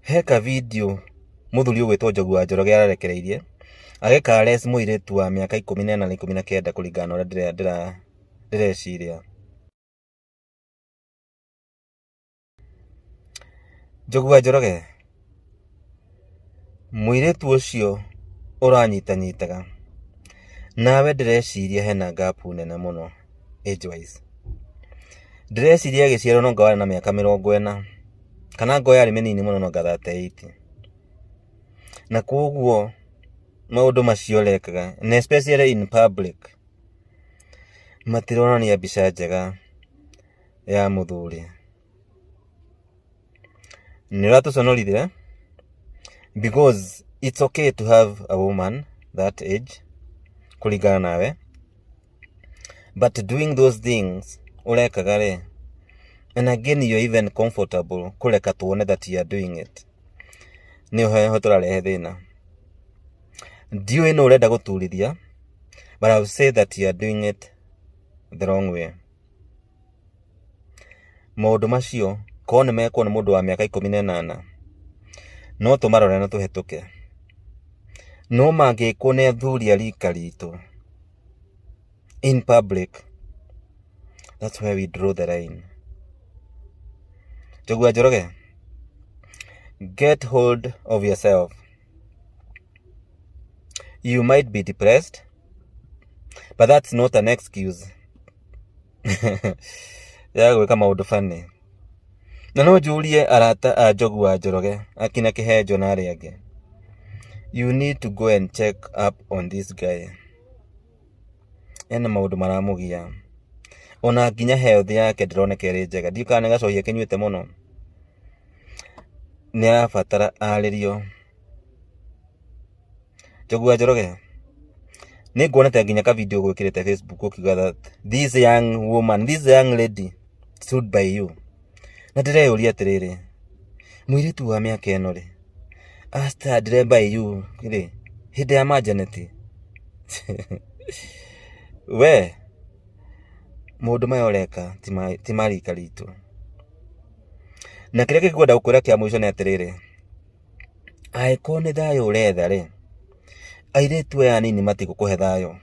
heka video Muthuri ugwitwo Njogu wa Njoroge ararekereirie ageka arrest muiretu wa miaka 14 na 19 kuringana uria ndireciria. Njogu wa Njoroge, muiretu ucio uranyitanyitaga nawe ndireciria hena gapu nene muno age wise. Ndireciria agiciarwo no ngawari na miaka 40 kana ngo yari minini muno no ngatha 38. Na koguo maundu macio lekaga, and especially in public, matironania mbica njega ya Muthuri. Niratuconorithire because it's okay to have a woman that age kuringana nawe, but doing those things ulekaga re, and again you're even comfortable kureka tuone that you are doing it, niho turarehe thina. Ndiyo ino urenda guturithia, but I will say that you are doing it the wrong way. Maundu macio kone mekwo ni mundu wa miaka 18 no tumarore na tuhetuke, no mangikwo ni athuri arika ritu in public, that's where we draw the line. Njogu wa Njoroge, get hold of yourself. You might be depressed, but that's not an excuse ya gwika maundu funny. Na no njurie arata a Njogu wa Njoroge akina Kihenjo na aria angi, you need to go and check up on this guy. Ena maundu maramugia, ona nginya health yake ndironeka iri njega. Ndikane gacohia kinyuite muno, ni arabatara aririo. Njogu wa Njoroge, ni nguonete nginya ka video gwikirite Facebook ukiuga that this young woman, this young lady stood by you. Na ndireuria atiriri, muiritu wa miaka ino ri stand by you ri hindi ya majaneti we mundu mayoreka ti marika ritu. Na kiria kikwenda gukwira kia mwisho ni atiriri, aiko ni thayo uretha ri, airitu aya nini matigukuhe thayo.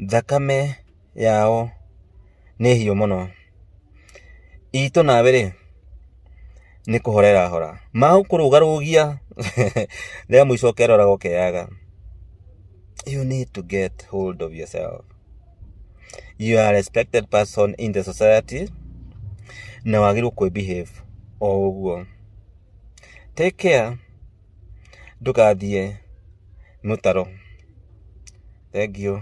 Thakame yao ni hiu muno, itu nawe ri ni kuhorera hora magukurugarugia ria mwisho kerora gokeaga. You need to get hold of yourself. You are a respected person in the society, na wagiru ku behave o uguo. Take care, ndugathie mutaro. Thank you.